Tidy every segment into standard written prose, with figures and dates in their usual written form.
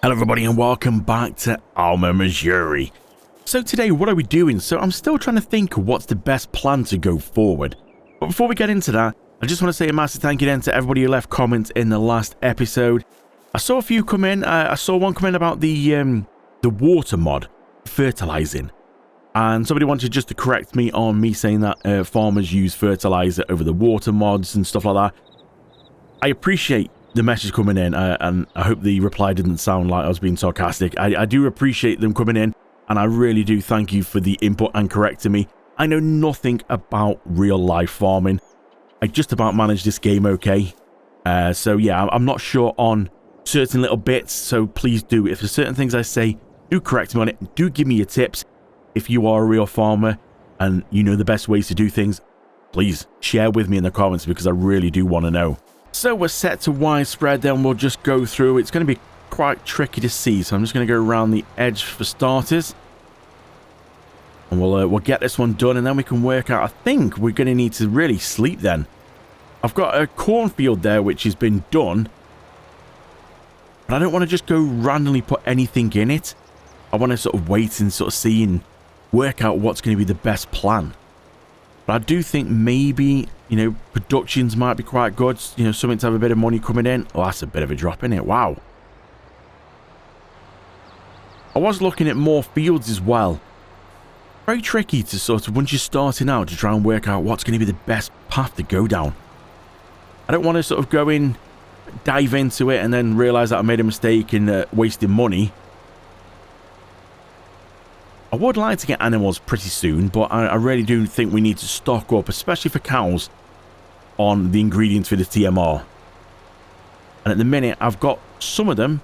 Hello everybody and welcome back to Alma Missouri. So today what are we doing? So I'm still trying to think what's the best plan to go forward. But before we get into that, I just want to say a massive thank you then to everybody who left comments in the last episode. I saw a few come in. I saw one come in about the water mod, fertilizing. And somebody wanted just to correct me on me saying that farmers use fertilizer over the water mods and stuff like that. I appreciate the message coming in, and I hope the reply didn't sound like I was being sarcastic. I do appreciate them coming in, and I really do thank you for the input and correcting me. I know nothing about real life farming. I just about managed this game okay. So yeah, I'm not sure on certain little bits, so please do, if there's certain things I say, do correct me on it. Do give me your tips. If you are a real farmer and you know the best ways to do things, please share with me in the comments because I really do want to know. So we're set to widespread, then we'll just go through. It's going to be quite tricky to see, so I'm just going to go around the edge for starters. And we'll get this one done, and then we can work out. I think we're going to need to really sleep then. I've got a cornfield there which has been done, but I don't want to just go randomly put anything in it. I want to sort of wait and sort of see and work out what's going to be the best plan. But I do think maybe, you know, productions might be quite good. You know, something to have a bit of money coming in. Oh, that's a bit of a drop in it. Wow. I was looking at more fields as well. Very tricky to sort of, once you're starting out, to try and work out what's going to be the best path to go down. I don't want to sort of go in, dive into it, and then realise that I made a mistake in wasting money. I would like to get animals pretty soon, but I really do think we need to stock up, especially for cows, on the ingredients for the TMR. And at the minute, I've got some of them,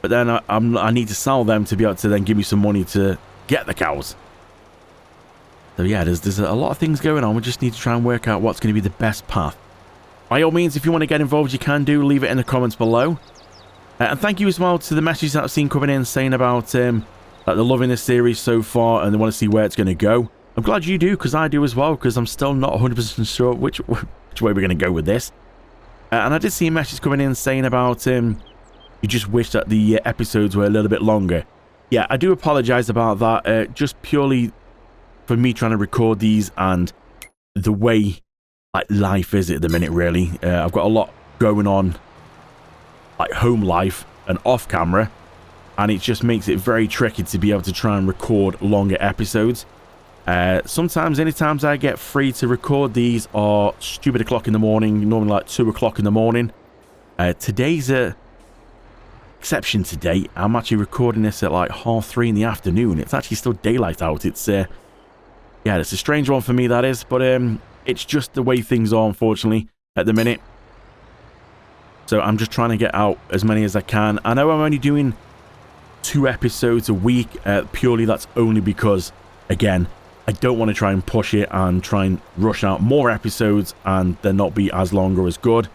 but then I need to sell them to be able to then give me some money to get the cows. So yeah, there's a lot of things going on. We just need to try and work out what's going to be the best path. By all means, if you want to get involved, you can do. Leave it in the comments below. And thank you as well to the messages that I've seen coming in saying about that they're loving this series so far and they want to see where it's going to go. I'm glad you do, because I do as well, because I'm still not 100% sure which way we're going to go with this. And I did see a message coming in saying about you just wish that the episodes were a little bit longer. Yeah, I do apologise about that, just purely for me trying to record these and the way like life is at the minute, really. I've got a lot going on, like home life and off camera. And it just makes it very tricky to be able to try and record longer episodes. Sometimes, anytimes I get free to record these are stupid o'clock in the morning, normally like 2 o'clock in the morning. Today's a exception today. I'm actually recording this at like 3:30 in the afternoon. It's actually still daylight out. It's yeah, it's a strange one for me, that is, but it's just the way things are, unfortunately, at the minute. So I'm just trying to get out as many as I can. I know I'm only doing 2 episodes a week, purely that's only because, again, I don't want to try and push it and try and rush out more episodes and then not be as long or as good.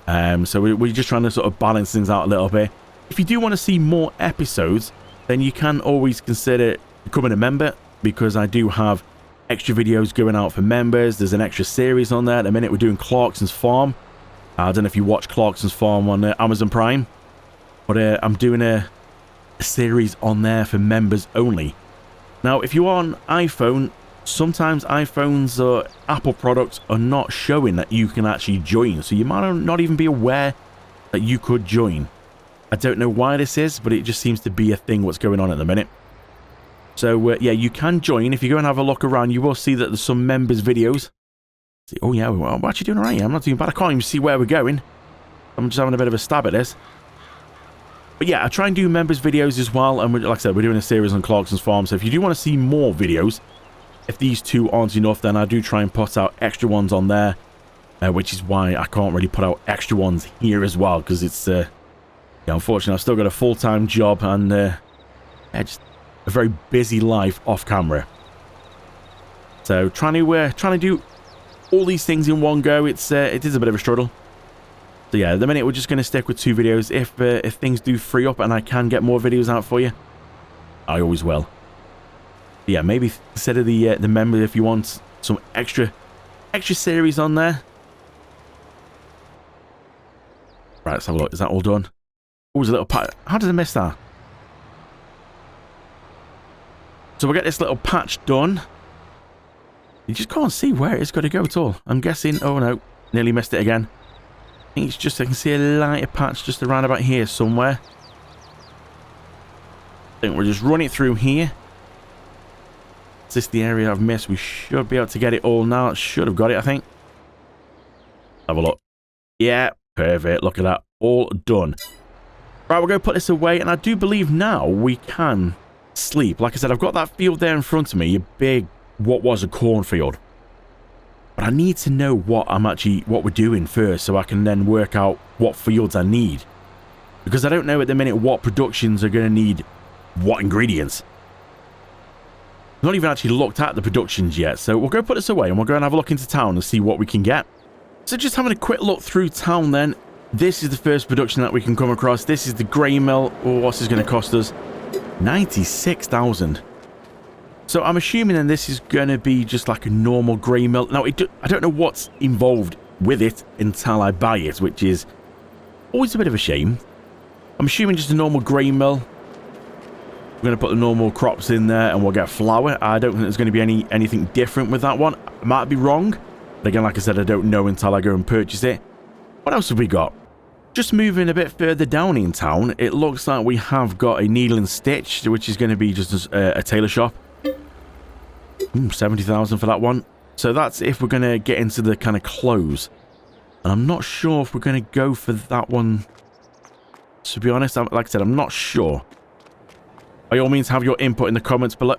So we're just trying to sort of balance things out a little bit. If you do want to see more episodes, then you can always consider becoming a member, because I do have extra videos going out for members. There's an extra series on there. At the minute, we're doing Clarkson's Farm. I don't know if you watch Clarkson's Farm on Amazon Prime, but I'm doing a series on there for members only. Now, if you're on iPhone, sometimes iPhones or Apple products are not showing that you can actually join, so you might not even be aware that you could join. I don't know why this is, but it just seems to be a thing what's going on at the minute. So yeah, you can join. If you go and have a look around, you will see that there's some members videos. Oh yeah, we're actually doing alright. I'm not doing bad. I can't even see where we're going. I'm just having a bit of a stab at this. But yeah, I try and do members videos as well, and like I said, we're doing a series on Clarkson's Farm, so if you do want to see more videos, if these 2 aren't enough, then I do try and put out extra ones on there, which is why I can't really put out extra ones here as well, because it's, yeah, unfortunately, I've still got a full-time job, and yeah, just a very busy life off camera. So trying to do all these things in one go, it is a bit of a struggle. So yeah, at the minute we're just going to stick with 2 videos. If things do free up and I can get more videos out for you, I always will. But yeah, maybe instead of the member, if you want some extra series on there. Right, let's have a look. Is that all done? Oh, there's a little patch. How did I miss that? So we'll get this little patch done. You just can't see where it's got to go at all. I'm guessing... Oh, no. Nearly missed it again. I think it's just... I can see a lighter patch just around about here somewhere. I think we'll just run it through here. Is this the area I've missed? We should be able to get it all now. Should have got it, I think. Have a look. Yeah, perfect. Look at that. All done. Right, we're going to put this away. And I do believe now we can sleep. Like I said, I've got that field there in front of me. A big, what was a cornfield. But I need to know what we're doing first. So I can then work out what fields I need. Because I don't know at the minute what productions are going to need what ingredients. Not even actually looked at the productions yet, so we'll go put this away and we'll go and have a look into town and see what we can get. So just having a quick look through town then, this is the first production that we can come across. This is the grey mill. Oh, what's this going to cost us? 96,000. So I'm assuming then this is going to be just like a normal grey mill. Now, I don't know what's involved with it until I buy it, which is always a bit of a shame. I'm assuming just a normal grey mill. We're going to put the normal crops in there and we'll get flour. I don't think there's going to be anything different with that one. I might be wrong. But again, like I said, I don't know until I go and purchase it. What else have we got? Just moving a bit further down in town, it looks like we have got a needle and stitch, which is going to be just a tailor shop. 70,000 for that one. So that's if we're going to get into the kind of clothes. And I'm not sure if we're going to go for that one. To be honest, like I said, I'm not sure. By all means, have your input in the comments below.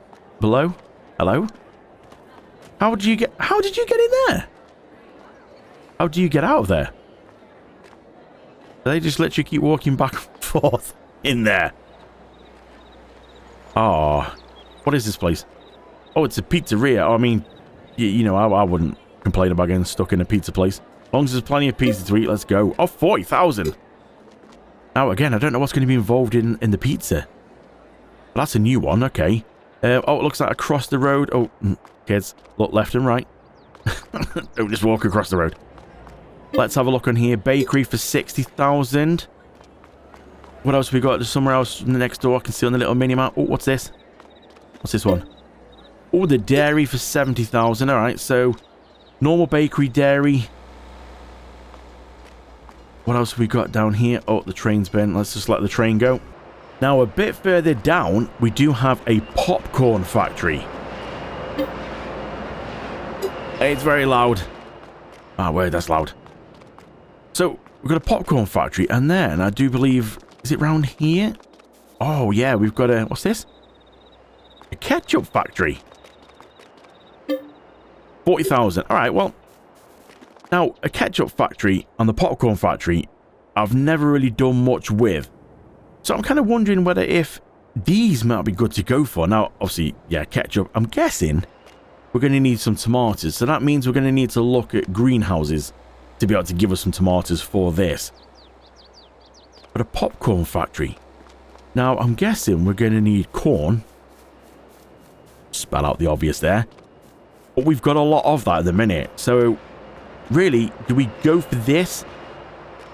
Hello? How did you get in there? How do you get out of there? They just let you keep walking back and forth in there. Oh, what is this place? Oh, it's a pizzeria. Oh, I mean, you know, I wouldn't complain about getting stuck in a pizza place. As long as there's plenty of pizza to eat, let's go. Oh, 40,000. Now, again, I don't know what's going to be involved in the pizza. That's a new one, okay. Oh, it looks like across the road. Oh, kids, look left and right. Don't just walk across the road. Let's have a look on here. Bakery for 60,000. What else have we got? There's somewhere else next door I can see on the little mini-map. Oh, what's this? What's this one? Oh, the dairy for 70,000. Alright, so normal bakery, dairy. What else have we got down here? Oh, the train's bent. Let's just let the train go. Now, a bit further down, we do have a popcorn factory. It's very loud. Ah, wait, that's loud. So, we've got a popcorn factory, and then I do believe... Is it round here? Oh, yeah, we've got a... What's this? A ketchup factory. 40,000. All right, well... Now, a ketchup factory and the popcorn factory, I've never really done much with. So I'm kind of wondering whether if these might be good to go for. Now, obviously, yeah, ketchup. I'm guessing we're going to need some tomatoes. So that means we're going to need to look at greenhouses to be able to give us some tomatoes for this. But a popcorn factory. Now, I'm guessing we're going to need corn. Spell out the obvious there. But we've got a lot of that at the minute. So, really, do we go for this?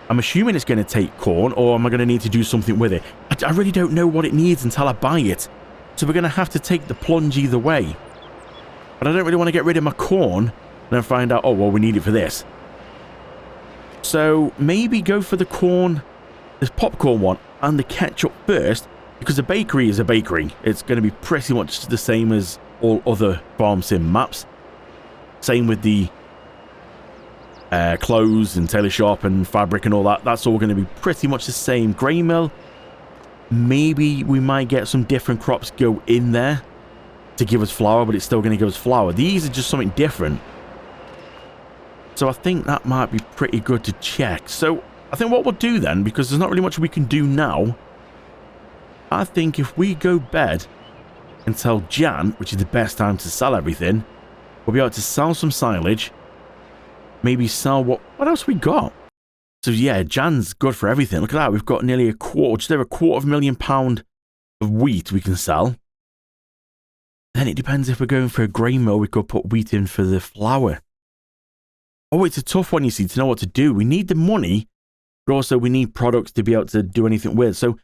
I'm assuming it's going to take corn, or am I going to need to do something with it? I really don't know what it needs until I buy it. So we're going to have to take the plunge either way. But I don't really want to get rid of my corn and then find out, oh, well, we need it for this. So maybe go for the corn, this popcorn one, and the ketchup first, because a bakery is a bakery. It's going to be pretty much the same as all other farm sim maps. Same with the clothes and tailor shop and fabric and all that. That's all going to be pretty much the same. Grey mill, maybe we might get some different crops go in there to give us flour, but it's still going to give us flour. These are just something different. So I think that might be pretty good to check. So I think what we'll do then, because there's not really much we can do now, I think if we go bed until Jan, which is the best time to sell everything, we'll be able to sell some silage. Maybe sell what else we got? So yeah, Jan's good for everything. Look at that. We've got nearly just over £250,000 of wheat we can sell. Then it depends if we're going for a grain mill. We could put wheat in for the flour. Oh, it's a tough one, you see, to know what to do. We need the money but also we need products to be able to do anything with. So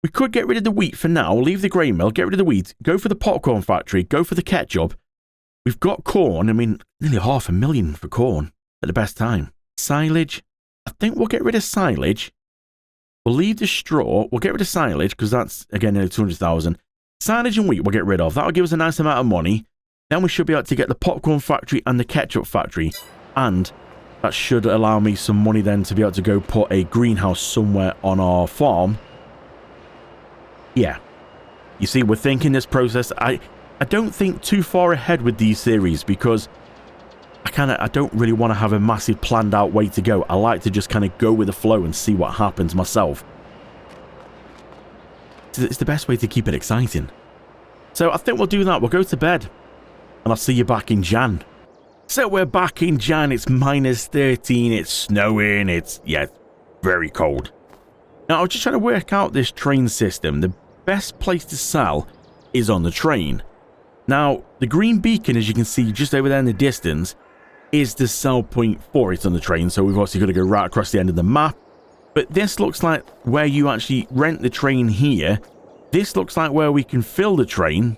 we could get rid of the wheat for now, leave the grain mill, get rid of the wheat, go for the popcorn factory, go for the ketchup. We've got corn. I mean, nearly $500,000 for corn at the best time. Silage. I think we'll get rid of silage. We'll leave the straw. We'll get rid of silage because that's, again, nearly 200,000. Silage and wheat we'll get rid of. That'll give us a nice amount of money. Then we should be able to get the popcorn factory and the ketchup factory. And that should allow me some money then to be able to go put a greenhouse somewhere on our farm. Yeah. You see, we're thinking this process. I don't think too far ahead with these series because I don't really want to have a massive planned out way to go. I like to just kind of go with the flow and see what happens myself. It's the best way to keep it exciting. So I think we'll do that. We'll go to bed. And I'll see you back in Jan. So we're back in Jan. It's -13. It's snowing. It's very cold. Now, I was just trying to work out this train system. The best place to sell is on the train. Now, the green beacon, as you can see just over there in the distance, is the sell point for it on the train. So we've obviously got to go right across the end of the map. But this looks like where you actually rent the train here. This looks like where we can fill the train.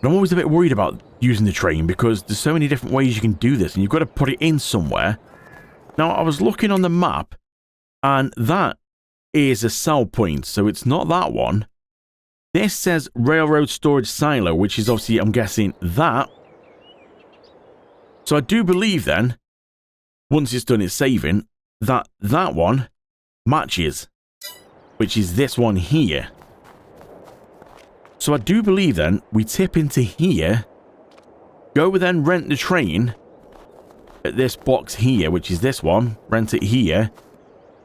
But I'm always a bit worried about using the train because there's so many different ways you can do this and you've got to put it in somewhere. Now, I was looking on the map and that is a sell point, so it's not that one. This says railroad storage silo, which is obviously, I'm guessing, that. So I do believe then, once it's done its saving, that that one matches, which is this one here. So I do believe then we tip into here, go then rent the train at this box here, which is this one, rent it here.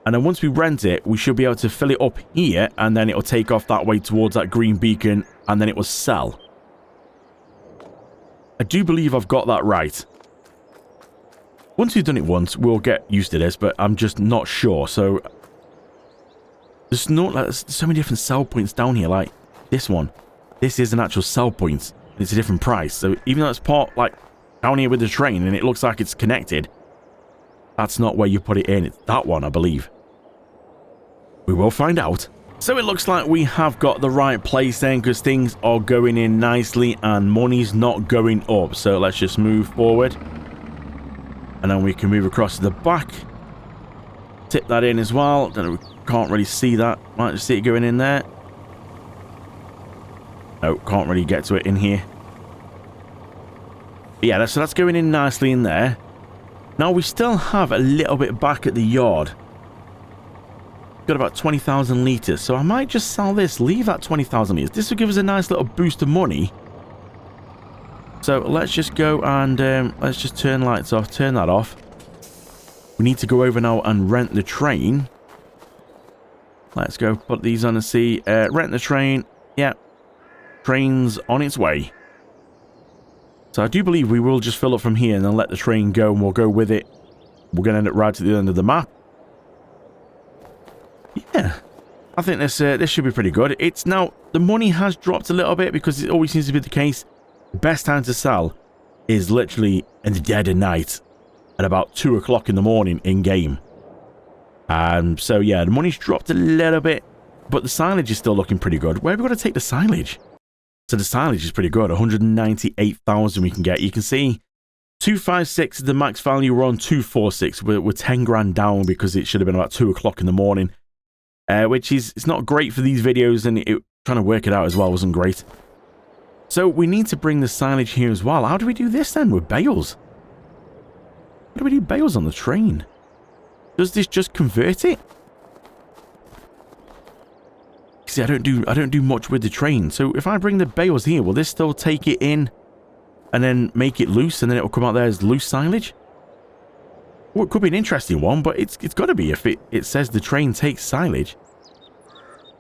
And then once we rent it, we should be able to fill it up here and then it'll take off that way towards that green beacon and then it will sell. I do believe I've got that right. Once we've done it once, we'll get used to this, but I'm just not sure. So there's so many different sell points down here, like this one. This is an actual sell point. It's a different price. So even though it's part like down here with the train and it looks like it's connected, that's not where you put it in. It's that one, I believe. We will find out. So it looks like we have got the right place then because things are going in nicely and money's not going up. So let's just move forward. And then we can move across to the back. Tip that in as well. Don't know, we can't really see that. Might just see it going in there. No, can't really get to it in here. But yeah, so that's going in nicely in there. Now we still have a little bit back at the yard. Got about 20,000 litres. So I might just sell this, leave that 20,000 litres. This will give us a nice little boost of money. So let's just go and let's just turn lights off, turn that off. We need to go over now and rent the train. Let's go put these on and see. Rent the train. Yeah. Train's on its way. So I do believe we will just fill up from here and then let the train go and we'll go with it. We're going to end up right at the end of the map. Yeah. I think this should be pretty good. It's now, the money has dropped a little bit because it always seems to be the case. The best time to sell is literally in the dead of night at about 2 o'clock in the morning in game. So yeah, the money's dropped a little bit, but the silage is still looking pretty good. Where have we got to take the silage? So the silage is pretty good. 198,000 we can get. You can see 256 is the max value. We're on 246. We're 10 grand down because it should have been about 2 o'clock in the morning, which is, it's not great for these videos, and trying to work it out as well wasn't great. So we need to bring the silage here as well. How do we do this then with bales? How do we do bales on the train? Does this just convert it? See, I don't do much with the train. So if I bring the bales here, will this still take it in and then make it loose and then it will come out there as loose silage? Well, it could be an interesting one, but it's got to be if it says the train takes silage.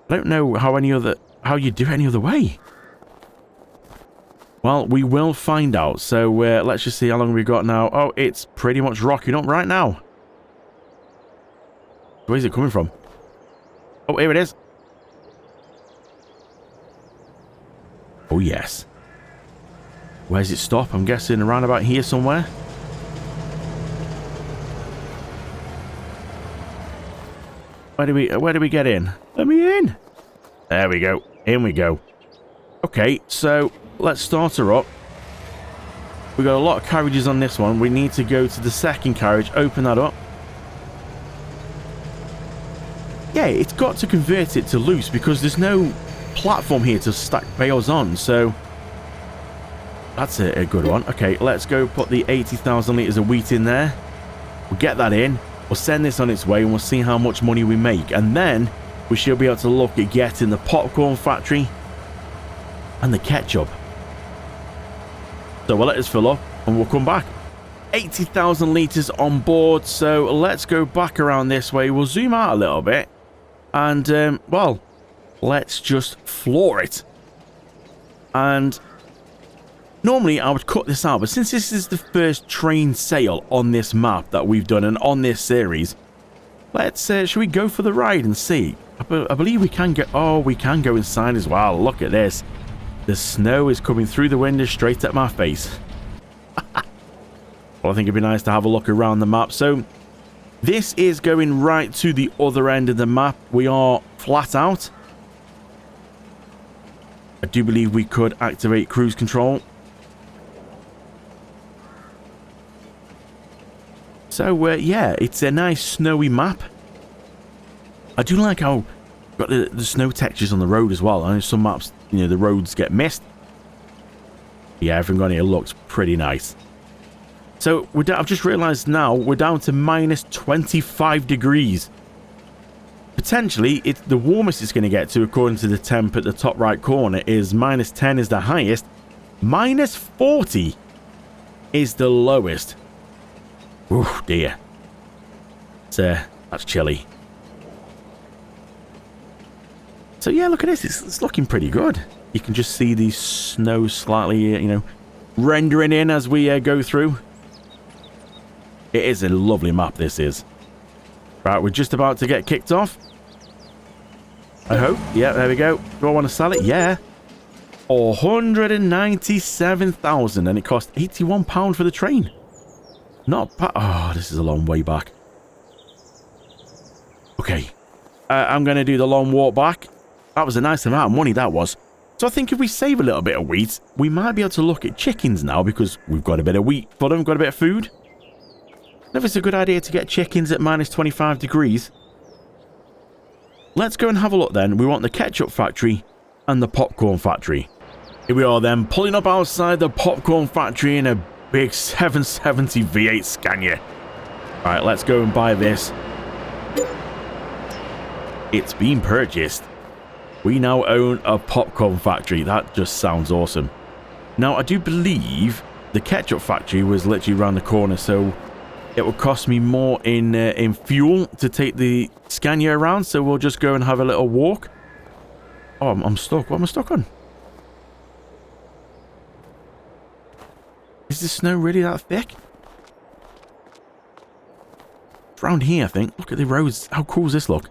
I don't know how you do it any other way. Well, we will find out. So let's just see how long we've got now. Oh, it's pretty much rocking up right now. Where's it coming from? Oh, here it is. Oh, yes. Where's it stop? I'm guessing around about here somewhere. Where do we get in? Let me in. There we go. In we go. Okay, so let's start her up. We got a lot of carriages on this one. We need to go to the second carriage, open that up. Yeah, it's got to convert it to loose because there's no platform here to stack bales on, so that's a good one. Okay, let's go put the 80,000 litres of wheat in there. We'll get that in. We'll send this on its way and we'll see how much money we make. And then we should be able to look at getting the popcorn factory and the ketchup. So we'll let this fill up and we'll come back. 80,000 litres on board, so let's go back around this way. We'll zoom out a little bit and, well, let's just floor it. And normally I would cut this out, but since this is the first train sale on this map that we've done and on this series, let's, should we go for the ride and see? I believe we can go, oh, we can go inside as well. Look at this. The snow is coming through the window straight at my face. Well, I think it'd be nice to have a look around the map. So this is going right to the other end of the map. We are flat out. I do believe we could activate cruise control. So, yeah, it's a nice snowy map. I do like how got the snow textures on the road as well. I know some maps, you know, the roads get missed. Yeah, everything on here looks pretty nice. So, I've just realised now we're down to minus 25 degrees. Potentially, it's the warmest it's going to get to, according to the temp at the top right corner, is minus 10 is the highest. Minus 40 is the lowest. Oh dear. That's chilly. So yeah, look at this. It's looking pretty good. You can just see the snow slightly, you know, rendering in as we go through. It is a lovely map, this is. Right, we're just about to get kicked off. I hope. Yeah, there we go. Do I want to sell it? Yeah. 197,000 and it cost £81 for the train. Not bad. Oh, this is a long way back. Okay. I'm going to do the long walk back. That was a nice amount of money, that was. So I think if we save a little bit of wheat, we might be able to look at chickens now because we've got a bit of wheat for them, got a bit of food. If it's a good idea to get chickens at minus 25 degrees. Let's go and have a look then. We want the ketchup factory and the popcorn factory. Here we are then, pulling up outside the popcorn factory in a big 770 V8 Scania. Right, let's go and buy this. It's been purchased. We now own a popcorn factory. That just sounds awesome. Now, I do believe the ketchup factory was literally around the corner, so it would cost me more in fuel to take the Scania around, so we'll just go and have a little walk. Oh, I'm stuck. What am I stuck on? Is the snow really that thick? It's around here, I think. Look at the roads. How cool does this look?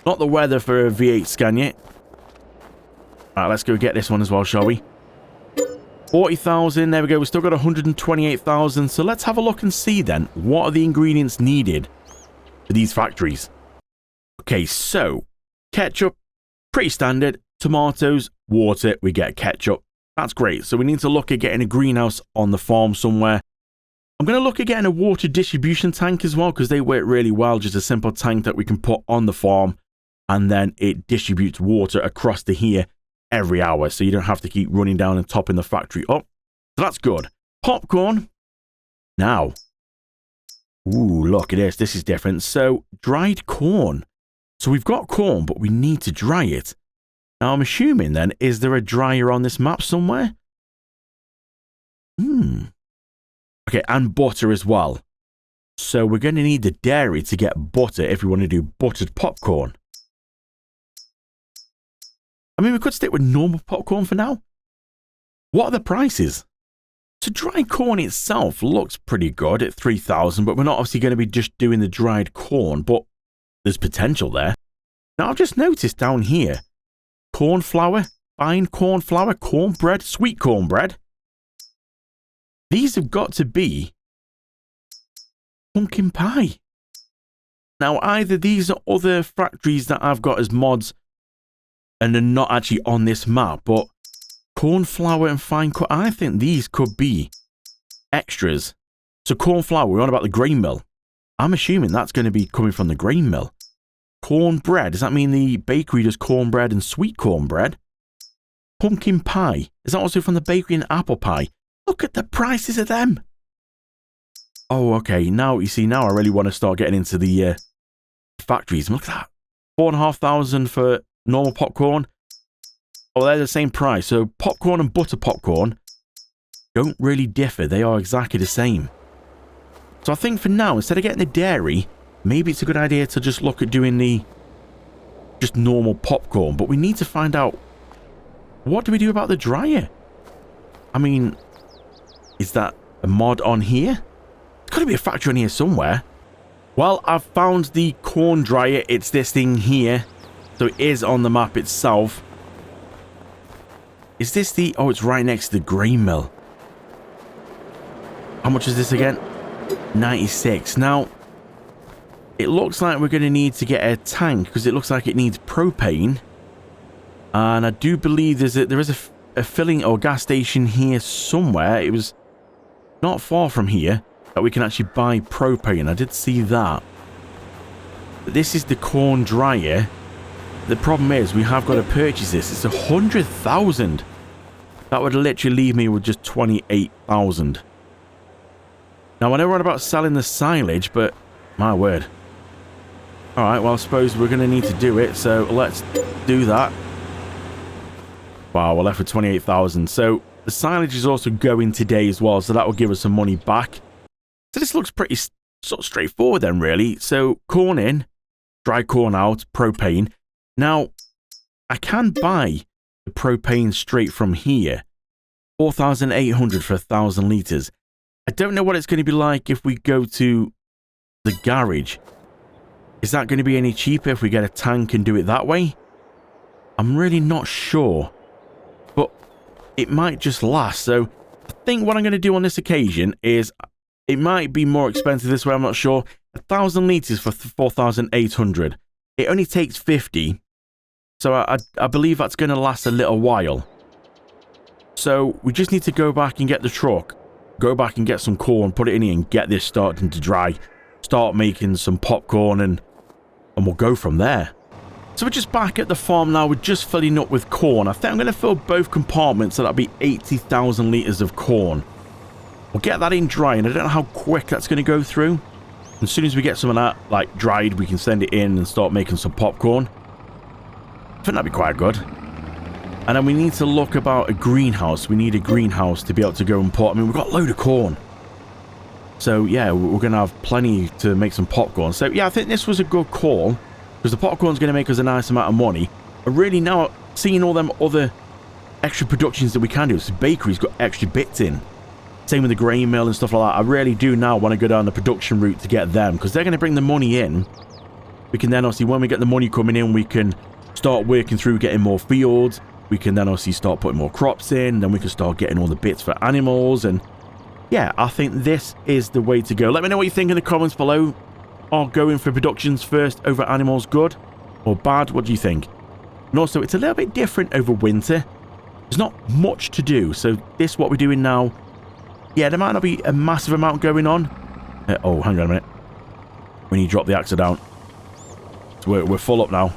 Not the weather for a V8 Scania. Alright, let's go get this one as well, shall we? 40,000. There we go. We've still got 128,000. So let's have a look and see then. What are the ingredients needed for these factories? Okay, so ketchup, pretty standard. Tomatoes, water, we get ketchup. That's great. So we need to look at getting a greenhouse on the farm somewhere. I'm going to look at getting a water distribution tank as well because they work really well. Just a simple tank that we can put on the farm and then it distributes water across to here every hour. So you don't have to keep running down and topping the factory up. So that's good. Popcorn. Now. Ooh, look at this. This is different. So dried corn. So we've got corn, but we need to dry it. Now I'm assuming then, is there a dryer on this map somewhere? Okay, and butter as well. So we're going to need the dairy to get butter if we want to do buttered popcorn. I mean, we could stick with normal popcorn for now. What are the prices? So dried corn itself looks pretty good at 3,000, but we're not obviously going to be just doing the dried corn, but there's potential there. Now I've just noticed down here, corn flour, fine corn flour, cornbread, sweet cornbread. These have got to be pumpkin pie. Now, either these are other factories that I've got as mods and they're not actually on this map, but corn flour and fine cut, I think these could be extras. So corn flour, we're on about the grain mill. I'm assuming that's going to be coming from the grain mill. Cornbread, does that mean the bakery does cornbread and sweet cornbread? Pumpkin pie, is that also from the bakery and apple pie? Look at the prices of them. Oh, okay, now, you see, now I really want to start getting into the factories. Look at that. 4,500 for normal popcorn. Oh, they're the same price. So popcorn and butter popcorn don't really differ. They are exactly the same. So I think for now, instead of getting the dairy, maybe it's a good idea to just look at doing the just normal popcorn. But we need to find out, what do we do about the dryer? I mean, is that a mod on here? There's got to be a factory on here somewhere. Well, I've found the corn dryer. It's this thing here. So it is on the map itself. Is this the... Oh, it's right next to the grain mill. How much is this again? 96. Now, it looks like we're going to need to get a tank because it looks like it needs propane. And I do believe there is a filling or gas station here somewhere. It was not far from here that we can actually buy propane. I did see that. But this is the corn dryer. The problem is we have got to purchase this. It's 100,000. That would literally leave me with just 28,000. Now, I know we're on about selling the silage, but my word. Alright, well, I suppose we're going to need to do it, so let's do that. Wow, we're left with 28,000. So, the silage is also going today as well, so that will give us some money back. So, this looks pretty sort of straightforward then, really. So, corn in, dry corn out, propane. Now, I can buy the propane straight from here. 4,800 for 1,000 litres. I don't know what it's going to be like if we go to the garage. Is that going to be any cheaper if we get a tank and do it that way? I'm really not sure. But it might just last. So I think what I'm going to do on this occasion is it might be more expensive this way. I'm not sure. 1,000 litres for 4,800. It only takes 50. So I believe that's going to last a little while. So we just need to go back and get the truck. Go back and get some corn, put it in here and get this starting to dry. Start making some popcorn and we'll go from there. So we're just back at the farm now. We're just filling up with corn. I think I'm going to fill both compartments, so that'll be 80,000 litres of corn. We'll get that in dry, and I don't know how quick that's going to go through. As soon as we get some of that like dried, we can send it in and start making some popcorn. I think that'd be quite good. And then we need to look about a greenhouse. We need a greenhouse to be able to go and put. I mean, we've got a load of corn. So, yeah, we're going to have plenty to make some popcorn. So, yeah, I think this was a good call. Because the popcorn's going to make us a nice amount of money. But really now, seeing all them other extra productions that we can do. So, bakery's got extra bits in. Same with the grain mill and stuff like that. I really do now want to go down the production route to get them. Because they're going to bring the money in. We can then, obviously, when we get the money coming in, we can start working through getting more fields. We can then obviously start putting more crops in. Then we can start getting all the bits for animals. And yeah, I think this is the way to go. Let me know what you think in the comments below. Are going for productions first over animals good or bad? What do you think? And also, it's a little bit different over winter. There's not much to do. So this, what we're doing now. Yeah, there might not be a massive amount going on. Oh, hang on a minute. We need to drop the axe down. So we're full up now.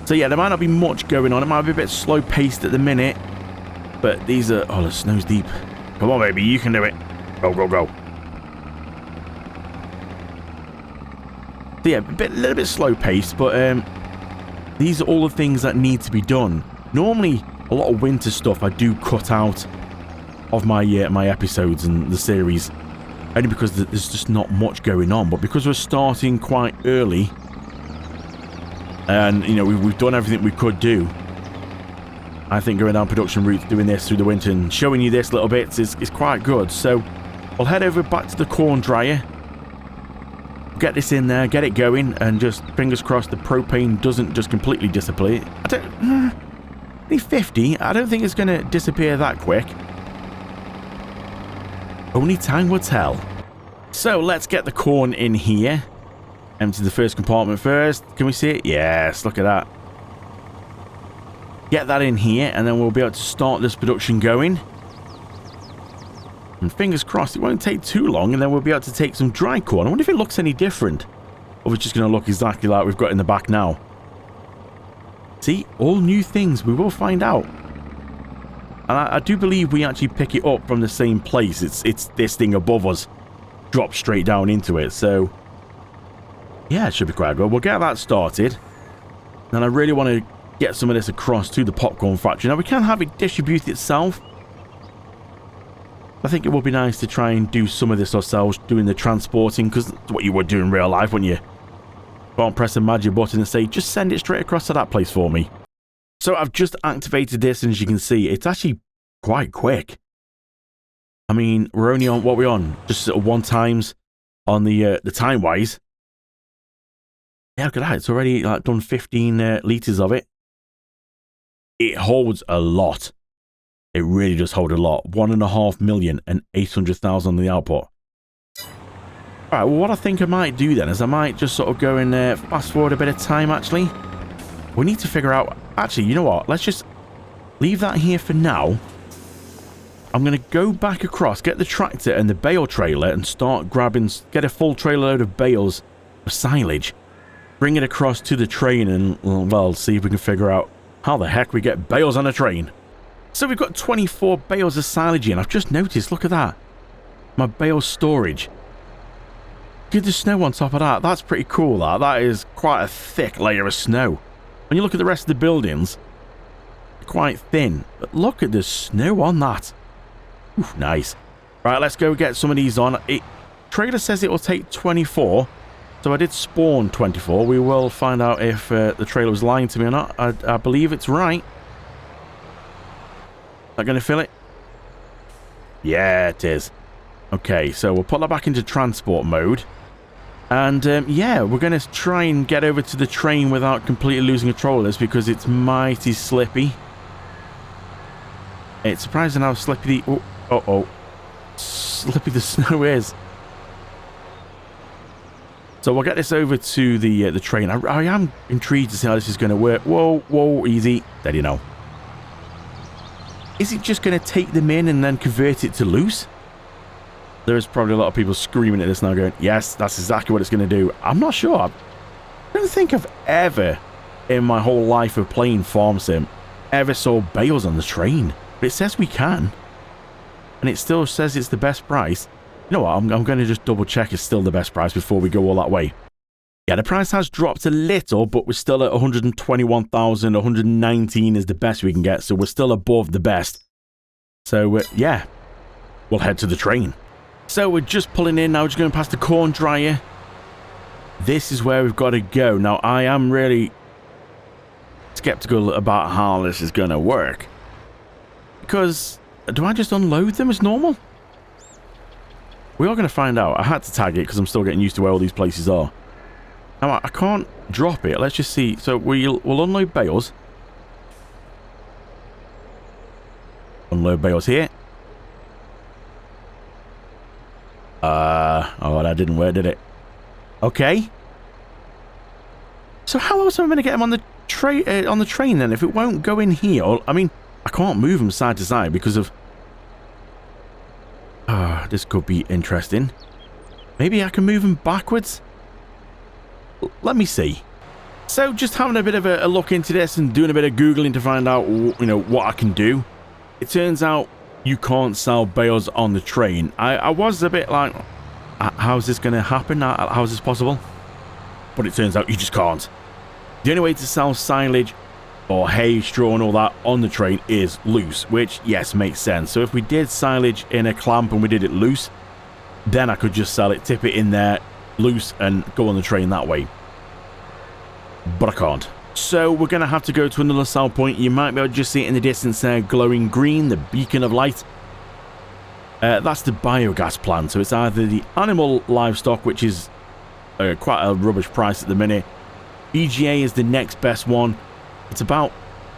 So yeah, there might not be much going on. It might be a bit slow paced at the minute. But these are... Oh, the snow's deep. Come on, baby. You can do it. Go, go, go. So yeah, a little bit slow paced. But these are all the things that need to be done. Normally, a lot of winter stuff I do cut out of my my episodes and the series. Only because there's just not much going on. But because we're starting quite early... And, you know, we've done everything we could do. I think going down production route, doing this through the winter and showing you this little bit is quite good. So, we'll head over back to the corn dryer. Get this in there, get it going, and just fingers crossed the propane doesn't just completely disappear. I don't... Only 50? I don't think it's going to disappear that quick. Only time will tell. So, let's get the corn in here. Empty the first compartment first. Can we see it? Yes, look at that. Get that in here, and then we'll be able to start this production going. And fingers crossed, it won't take too long, and then we'll be able to take some dry corn. I wonder if it looks any different. Or if it's just going to look exactly like we've got in the back now. See? All new things. We will find out. And I do believe we actually pick it up from the same place. It's this thing above us. Drop straight down into it. So, yeah, it should be quite good. We'll get that started. And I really want to get some of this across to the popcorn factory. Now, we can have it distribute itself. I think it would be nice to try and do some of this ourselves, doing the transporting, because that's what you would do in real life, wouldn't you? Go on, press a magic button and say, just send it straight across to that place for me. So I've just activated this, and as you can see, it's actually quite quick. I mean, we're only on, what we're on? Just sort of 1 times on the time-wise. Yeah, look at that. It's already like done 15 litres of it. It holds a lot. It really does hold a lot. 1.5 million and 800,000 on the output. Alright, well, what I think I might do then is I might just sort of go and fast forward a bit of time, actually. We need to figure out... Actually, you know what? Let's just leave that here for now. I'm going to go back across, get the tractor and the bale trailer and start grabbing... Get a full trailer load of bales of silage. Bring it across to the train and, well, see if we can figure out how the heck we get bales on a train. So we've got 24 bales of silage in. I've just noticed, look at that. My bale storage. Get the snow on top of that. That's pretty cool, that. That is quite a thick layer of snow. When you look at the rest of the buildings, quite thin. But look at the snow on that. Oof, nice. Right, let's go get some of these on. Trailer says it will take 24. So I did spawn 24. We will find out if the trailer was lying to me or not. I believe it's right. That going to fill it? Yeah, it is. Okay, so we'll put that back into transport mode. And, yeah, we're going to try and get over to the train without completely losing control of this because it's mighty slippy. It's surprising how slippy the... Oh, slippy the snow is. So we'll get this over to the train. I am intrigued to see how this is going to work. Whoa, easy. There you know. Is it just going to take them in and then convert it to loose? There's probably a lot of people screaming at this now going, yes, that's exactly what it's going to do. I'm not sure. I don't think I've ever, in my whole life of playing Farm Sim, ever saw bales on the train. But it says we can. And it still says it's the best price. You know what? I'm going to just double check it's still the best price before we go all that way. Yeah, the price has dropped a little, but we're still at 121,000. 119 is the best we can get, so we're still above the best. So, yeah, we'll head to the train. So we're just pulling in now, just going past the corn dryer. This is where we've got to go. Now, I am really skeptical about how this is going to work. Because, do I just unload them as normal? We are going to find out. I had to tag it because I'm still getting used to where all these places are. Now, I can't drop it. Let's just see. So, we'll unload bales. Unload bales here. Oh, that didn't work, did it? Okay. So, how else am I going to get them on the train then if it won't go in here? I mean, I can't move them side to side because of... this could be interesting. Maybe I can move them backwards? Let me see. So, just having a bit of a look into this and doing a bit of Googling to find out, you know, what I can do. It turns out you can't sell bales on the train. I was a bit like, how's this going to happen? How's this possible? But it turns out you just can't. The only way to sell silage or hay, straw and all that on the train is loose, which, yes, makes sense. So if we did silage in a clamp and we did it loose, then I could just sell it, tip it in there, loose, and go on the train that way. But I can't. So we're going to have to go to another sell point. You might be able to just see it in the distance there, glowing green, the beacon of light. That's the biogas plant. So it's either the animal livestock, which is quite a rubbish price at the minute. BGA is the next best one. It's about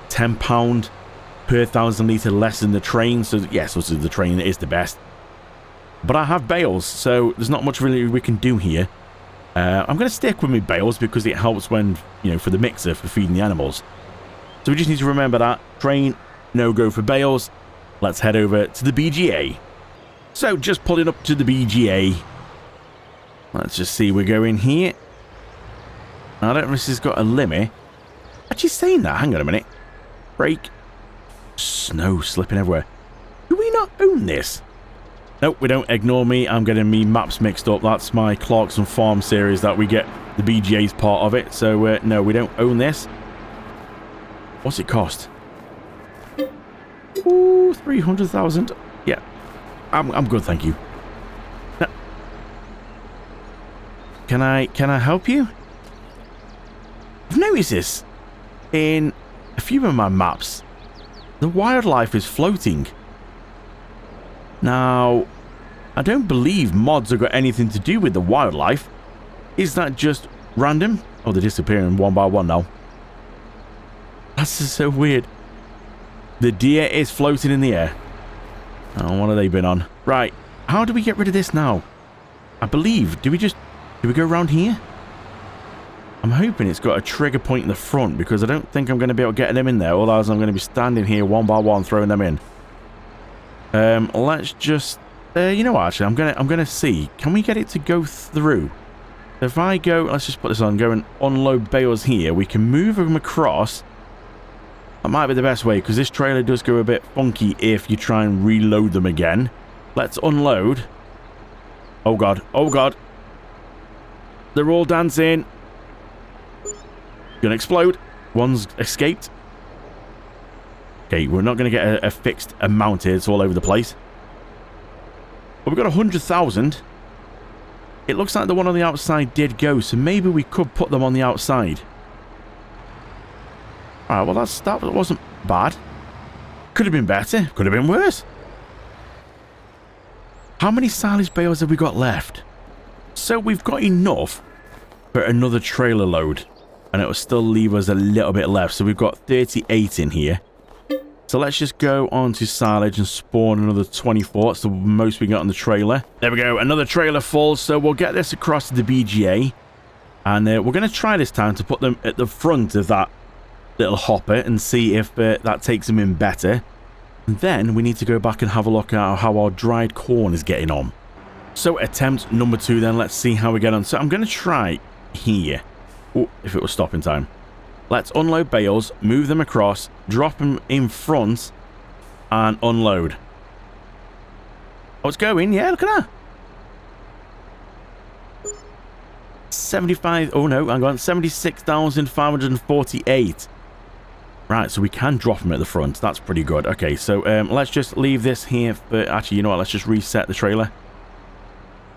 £10 per 1,000 litre less than the train. So yes, obviously the train is the best. But I have bales, so there's not much really we can do here. I'm going to stick with my bales because it helps when, you know, for the mixer for feeding the animals. So we just need to remember that. Train, no go for bales. Let's head over to the BGA. So just pulling up to the BGA. Let's just see, we're going here. I don't know if this has got a limit. Actually saying that, hang on a minute. Brake. Snow slipping everywhere. Do we not own this? Nope, we don't. Ignore me. I'm getting me maps mixed up. That's my Clarkson Farm series that we get. The BGA's part of it. So, no, we don't own this. What's it cost? Ooh, 300,000. Yeah, I'm good, thank you. Now, can I help you? I've noticed this in a few of my maps. The wildlife is floating. Now, I don't believe mods have got anything to do with the wildlife. Is that just random? Oh, they're disappearing one by one now. That's just so weird. The deer is floating in the air. Oh, what have they been on? Right, how do we get rid of this now? I believe, do we go around here? I'm hoping it's got a trigger point in the front because I don't think I'm going to be able to get them in there. Otherwise, I'm going to be standing here one by one throwing them in. Let's just... you know what, actually, I'm gonna see. Can we get it to go through? If I go... Let's just put this on. Go and unload bales here. We can move them across. That might be the best way because this trailer does go a bit funky if you try and reload them again. Let's unload. Oh, God. Oh, God. They're all dancing. Gonna explode. One's escaped. Okay, we're not going to get a fixed amount here. It's all over the place. But we've got 100,000. It looks like the one on the outside did go, so maybe we could put them on the outside. Alright, well that wasn't bad. Could have been better. Could have been worse. How many silage bales have we got left? So we've got enough for another trailer load. And it will still leave us a little bit left. So we've got 38 in here. So let's just go on to silage and spawn another 24. It's the most we got on the trailer. There we go. Another trailer full. So we'll get this across to the BGA. And we're going to try this time to put them at the front of that little hopper and see if that takes them in better. And then we need to go back and have a look at how our dried corn is getting on. So attempt number 2 then. Let's see how we get on. So I'm going to try here. Oh, if it was stopping time. Let's unload bales, move them across, drop them in front, and unload. Oh, it's going. Yeah, look at that. 75. Oh, no, hang on. 76,548. Right, so we can drop them at the front. That's pretty good. Okay, so let's just leave this here for... Actually, you know what? Let's just reset the trailer.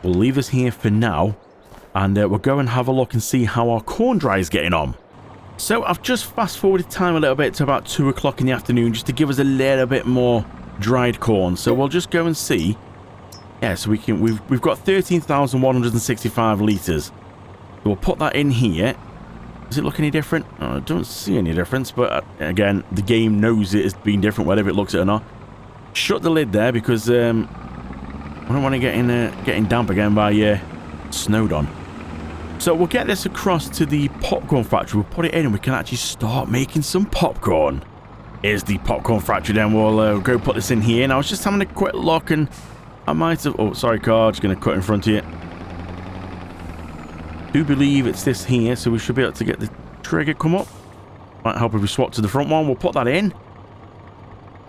We'll leave this here for now. And we'll go and have a look and see how our corn dry is getting on. So I've just fast forwarded time a little bit to about 2 o'clock in the afternoon just to give us a little bit more dried corn. So we'll just go and see. Yeah, so we've got 13,165 litres. So we'll put that in here. Does it look any different? Oh, I don't see any difference, but again, the game knows it has been different whether it looks it or not. Shut the lid there because I don't want to get getting damp again by snowed on. So we'll get this across to the popcorn factory. We'll put it in and we can actually start making some popcorn. Here's the popcorn factory then. We'll go put this in here. And I was just having a quick look and I might have... Oh, sorry, car. Just going to cut in front of you. Do believe it's this here. So we should be able to get the trigger come up. Might help if we swap to the front one. We'll put that in.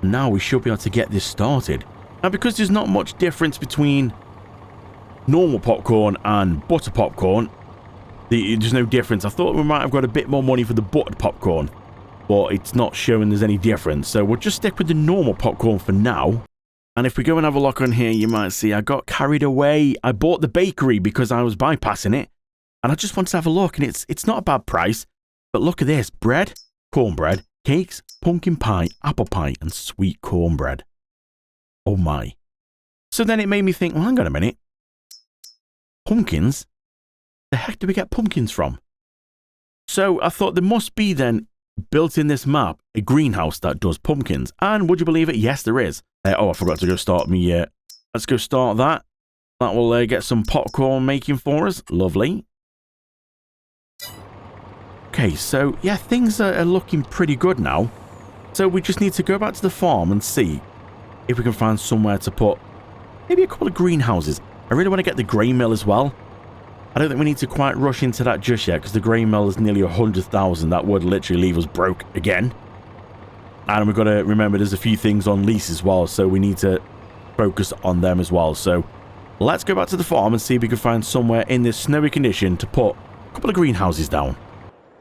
Now we should be able to get this started. Now, because there's not much difference between normal popcorn and butter popcorn, there's no difference. I thought we might have got a bit more money for the buttered popcorn, but it's not showing there's any difference. So we'll just stick with the normal popcorn for now. And if we go and have a look on here, you might see I got carried away. I bought the bakery because I was bypassing it. And I just wanted to have a look, and it's not a bad price. But look at this. Bread, cornbread, cakes, pumpkin pie, apple pie, and sweet cornbread. Oh my. So then it made me think, well, hang on a minute. Pumpkins? The heck do we get pumpkins from? So I thought there must be then, built in this map, a greenhouse that does pumpkins. And would you believe it? Yes, there is. Oh, I forgot to go start me. Let's go start that. That will get some popcorn making for us. Lovely. Okay, so yeah, things are looking pretty good now. So we just need to go back to the farm and see if we can find somewhere to put maybe a couple of greenhouses. I really want to get the grain mill as well. I don't think we need to quite rush into that just yet, because the grain mill is nearly 100,000. That would literally leave us broke again. And we've got to remember there's a few things on lease as well, so we need to focus on them as well. So let's go back to the farm and see if we can find somewhere in this snowy condition to put a couple of greenhouses down.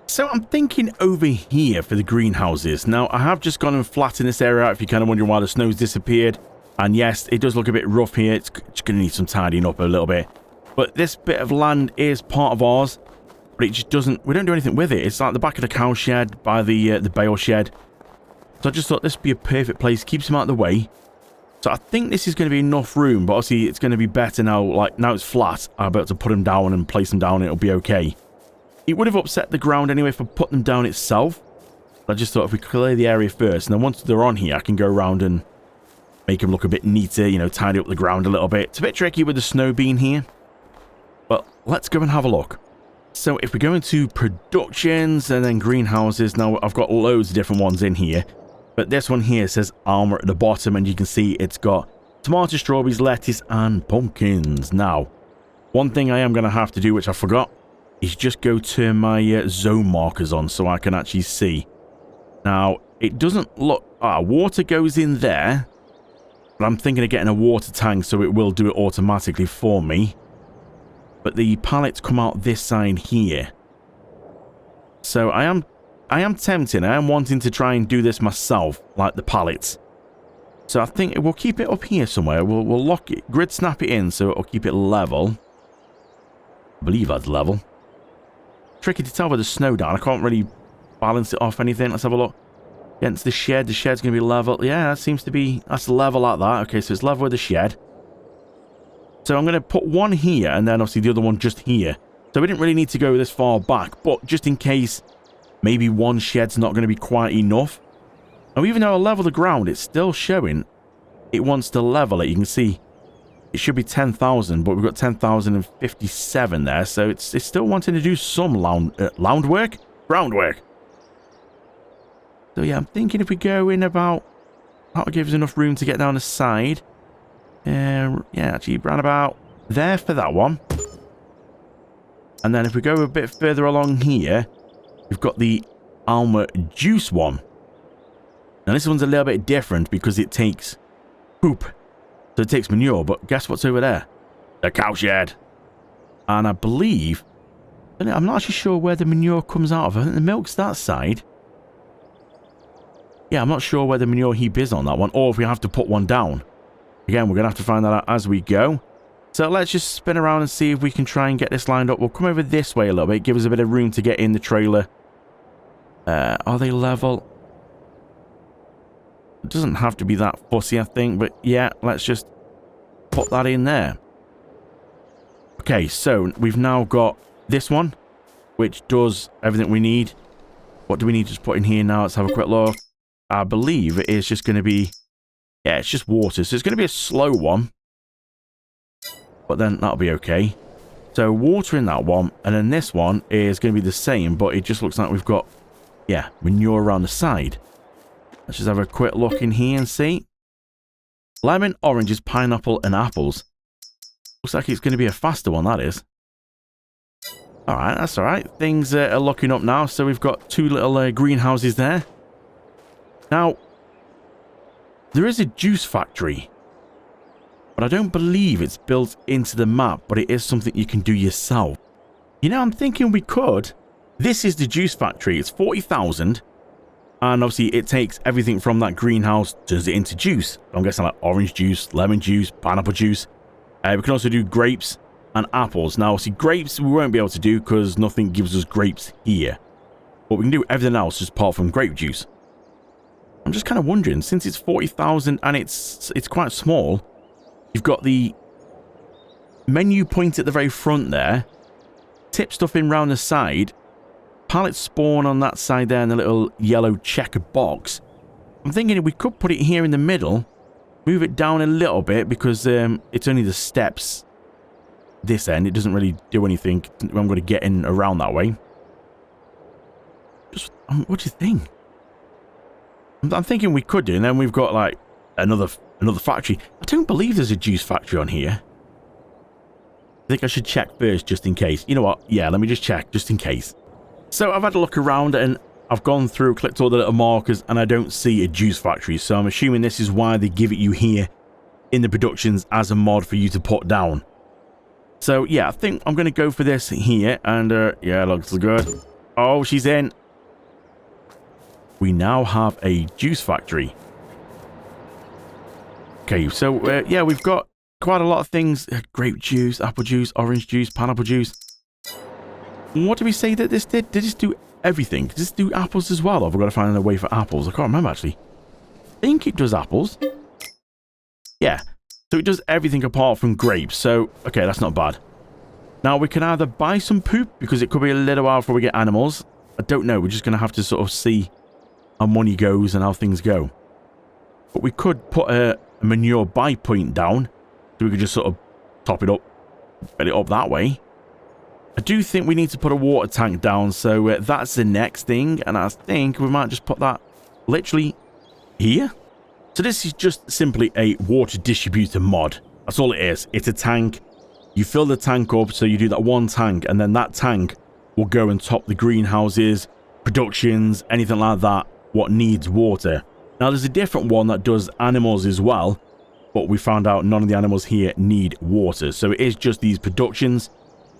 So I'm thinking over here for the greenhouses. Now, I have just gone and flattened this area out if you're kind of wondering why the snow's disappeared. And yes, it does look a bit rough here. It's going to need some tidying up a little bit. But this bit of land is part of ours, but it just doesn't, we don't do anything with it. It's like the back of the cow shed by the bale shed. So I just thought this would be a perfect place, keeps them out of the way. So I think this is going to be enough room, but obviously it's going to be better now. Like, now it's flat, I'll be able to put them down and place them down and it'll be okay. It would have upset the ground anyway if I put them down itself. But I just thought if we clear the area first, and then once they're on here, I can go around and make them look a bit neater, you know, tidy up the ground a little bit. It's a bit tricky with the snow being here. But let's go and have a look. So if we go into productions and then greenhouses, now I've got loads of different ones in here. But this one here says Alma at the bottom, and you can see it's got tomatoes, strawberries, lettuce, and pumpkins. Now, one thing I am going to have to do, which I forgot, is just go turn my zone markers on so I can actually see. Now, it doesn't look... water goes in there. But I'm thinking of getting a water tank so it will do it automatically for me. But the pallets come out this side here. So I am tempted. I am wanting to try and do this myself, like the pallets. So I think we'll keep it up here somewhere. We'll lock it, grid snap it in so it'll keep it level. I believe that's level. Tricky to tell with the snow down. I can't really balance it off anything. Let's have a look. Against the shed. The shed's going to be level. Yeah, that seems to be... That's level like that. Okay, so it's level with the shed. So I'm going to put one here, and then obviously the other one just here. So we didn't really need to go this far back, but just in case maybe one shed's not going to be quite enough. Now, even though I level the ground, it's still showing it wants to level it. You can see it should be 10,000, but we've got 10,057 there, so it's still wanting to do some groundwork. So yeah, I'm thinking if we go in about... That'll give us enough room to get down the side. Yeah, actually, round about there for that one. And then if we go a bit further along here, we've got the Alma Juice one. Now, this one's a little bit different because it takes poop. So it takes manure, but guess what's over there? The cow shed. And I believe... I'm not actually sure where the manure comes out of. I think the milk's that side. Yeah, I'm not sure where the manure heap is on that one, or if we have to put one down. Again, we're going to have to find that out as we go. So let's just spin around and see if we can try and get this lined up. We'll come over this way a little bit. Give us a bit of room to get in the trailer. Are they level? It doesn't have to be that fussy, I think. But yeah, let's just put that in there. Okay, so we've now got this one, which does everything we need. What do we need to just put in here now? Let's have a quick look. I believe it is just going to be... Yeah, it's just water, so it's going to be a slow one. But then that'll be okay. So water in that one, and then this one is going to be the same, but it just looks like we've got, yeah, manure around the side. Let's just have a quick look in here and see. Lemon, oranges, pineapple, and apples. Looks like it's going to be a faster one, that is. Alright, that's alright. Things are looking up now, so we've got two little greenhouses there. Now... There is a juice factory, but I don't believe it's built into the map, but it is something you can do yourself. You know, I'm thinking we could. This is the juice factory. It's 40,000, and obviously it takes everything from that greenhouse, turns it into juice. I'm guessing like orange juice, lemon juice, pineapple juice. We can also do grapes and apples. Now, see, grapes we won't be able to do because nothing gives us grapes here, but we can do everything else just apart from grape juice. I'm just kind of wondering, since it's 40,000 and it's quite small, you've got the menu point at the very front there, tip stuff in round the side, pallets spawn on that side there in the little yellow checkered box. I'm thinking if we could put it here in the middle, move it down a little bit because it's only the steps this end. It doesn't really do anything. I'm going to get in around that way. what do you think? I'm thinking we could do, and then we've got like another factory. I don't believe there's a juice factory on here. I think I should check first just in case. You know what? Yeah, let me just check just in case. So I've had a look around and I've gone through, clicked all the little markers, and I don't see a juice factory. So I'm assuming this is why they give it you here in the productions as a mod for you to put down. So yeah, I think I'm going to go for this here. And yeah, looks good. Oh, she's in. We now have a juice factory. Okay, so yeah, we've got quite a lot of things. Grape juice, apple juice, orange juice, pineapple juice. What did we say that this did? Did this do everything? Did this do apples as well? Or have we got to find another way for apples? I can't remember, actually. I think it does apples. Yeah, so it does everything apart from grapes. So, okay, that's not bad. Now, we can either buy some poop, because it could be a little while before we get animals. I don't know. We're just going to have to sort of see how money goes and how things go. But we could put a manure buy point down, so we could just sort of top it up, fill it up that way. I do think we need to put a water tank down, so that's the next thing, and I think we might just put that literally here. So this is just simply a water distributor mod. That's all it is. It's a tank. You fill the tank up, so you do that one tank, and then that tank will go and top the greenhouses, productions, anything like that, what needs water. Now, there's a different one that does animals as well, but we found out none of the animals here need water. So it is just these productions.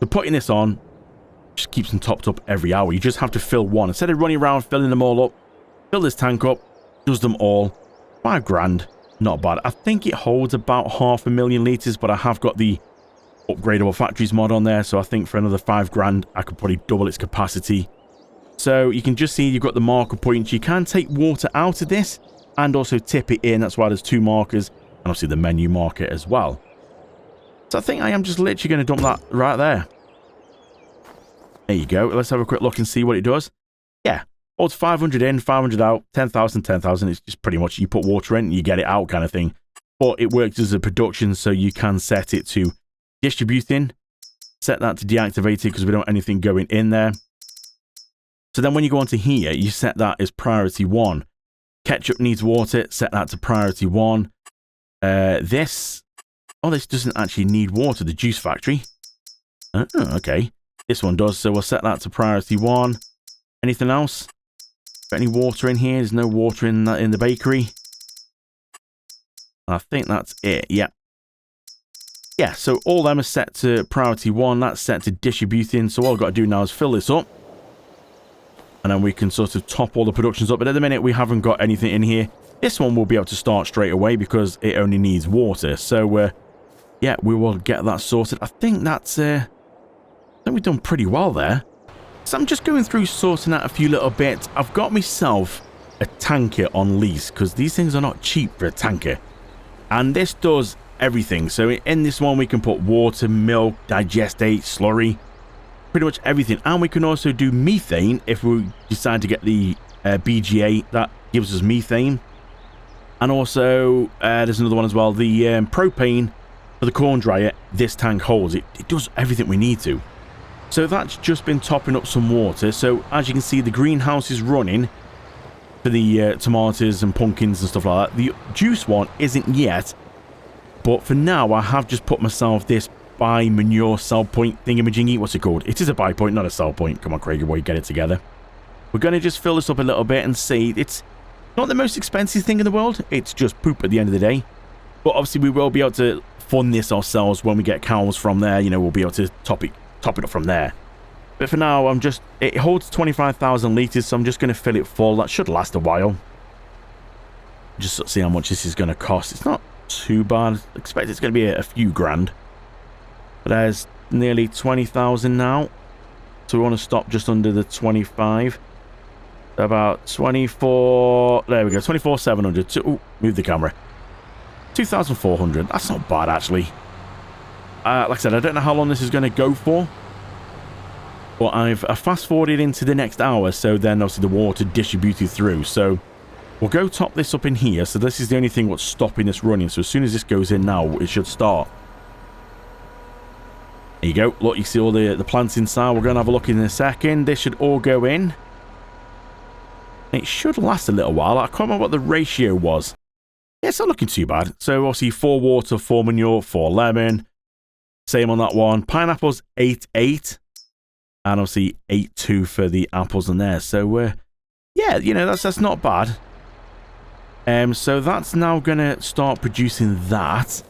So putting this on just keeps them topped up every hour. You just have to fill one. Instead of running around filling them all up, fill this tank up, does them all. 5 grand, not bad. I think it holds about 500,000 litres, but I have got the upgradable factories mod on there, so I think for another 5 grand I could probably double its capacity. So you can just see you've got the marker points. You can take water out of this and also tip it in. That's why there's 2 markers, and obviously the menu marker as well. So I think I am just literally going to dump that right there. There you go. Let's have a quick look and see what it does. Yeah, holds 500 in, 500 out, 10,000, 10,000. It's just pretty much you put water in, you get it out kind of thing. But it works as a production, so you can set it to distributing. Set that to deactivated because we don't want anything going in there. So then when you go onto here, you set that as priority 1. Ketchup needs water, set that to priority 1. This doesn't actually need water, the juice factory. Oh, okay. This one does, so we'll set that to priority 1. Anything else? Got any water in here? There's no water in the bakery. I think that's it, yeah. Yeah, so all them are set to priority 1. That's set to distributing, so all I've got to do now is fill this up. And then we can sort of top all the productions up. But at the minute, we haven't got anything in here. This one will be able to start straight away because it only needs water. So, yeah, we will get that sorted. I think that's... I think we've done pretty well there. So I'm just going through sorting out a few little bits. I've got myself a tanker on lease because these things are not cheap for a tanker. And this does everything. So in this one, we can put water, milk, digestate, slurry, pretty much everything. And we can also do methane if we decide to get the BGA. That gives us methane. And also, there's another one as well. The propane for the corn dryer, this tank holds. It does everything we need to. So that's just been topping up some water. So as you can see, the greenhouse is running for the tomatoes and pumpkins and stuff like that. The juice one isn't yet. But for now, I have just put myself this buy manure sell point thingamajiggy. What's it called? It is a buy point, not a sell point. Come on, Craig, boy, get it together. We're going to just fill this up a little bit and see. It's not the most expensive thing in the world. It's just poop at the end of the day. But obviously, we will be able to fund this ourselves when we get cows from there. You know, we'll be able to top it up from there. But for now, it holds 25,000 litres, so I'm just going to fill it full. That should last a while. Just see how much this is going to cost. It's not too bad. I expect it's going to be a few grand. But there's nearly 20,000 now. So we want to stop just under the 25. About 24... There we go. 24,700. Ooh, move the camera. 2,400. That's not bad, actually. Like I said, I don't know how long this is going to go for. But I've fast-forwarded into the next hour, so then obviously the water distributed through. So we'll go top this up in here. So this is the only thing what's stopping this running. So as soon as this goes in now, it should start. There you go. Look, you see all the plants inside. We're going to have a look in a second. This should all go in. It should last a little while. I can't remember what the ratio was. Yeah, it's not looking too bad. So obviously 4 water, 4 manure, 4 lemon. Same on that one. Pineapples 8.8. And obviously 8.2 for the apples in there. So yeah, you know, that's not bad. So that's now gonna start producing that.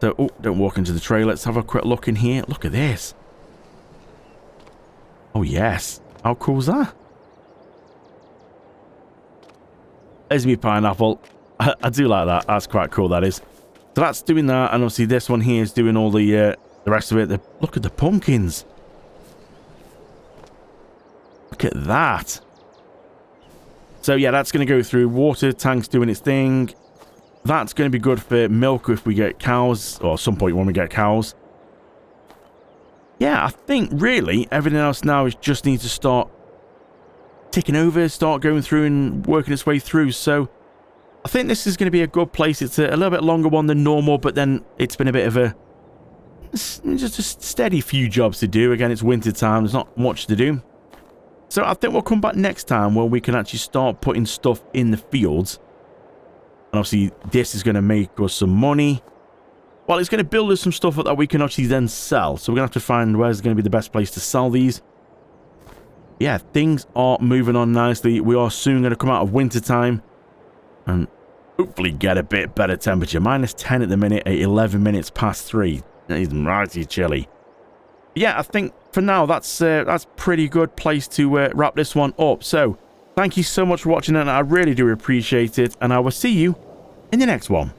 So, oh, don't walk into the tray. Let's have a quick look in here. Look at this. Oh yes. How cool is that? There's me pineapple. I do like that. That's quite cool, that is. So that's doing that, and obviously this one here is doing all the rest of it. Look at the pumpkins. Look at that. So yeah, that's going to go through. Water tank's doing its thing. That's going to be good for milk if we get cows, or at some point when we get cows. Yeah, I think really everything else now is just need to start ticking over, start going through and working its way through. So I think this is going to be a good place. It's a little bit longer one than normal, but then it's been a bit of just a steady few jobs to do. Again, it's winter time. There's not much to do. So I think we'll come back next time where we can actually start putting stuff in the fields. And obviously this is going to make us some money. Well, it's going to build us some stuff that we can actually then sell. So we're going to have to find where's going to be the best place to sell these. Yeah, things are moving on nicely. We are soon going to come out of winter time. And hopefully get a bit better temperature. -10 at the minute at 11 minutes past 3. That is mighty chilly. Yeah, I think for now that's pretty good place to wrap this one up. So thank you so much for watching, and I really do appreciate it. And I will see you in the next one.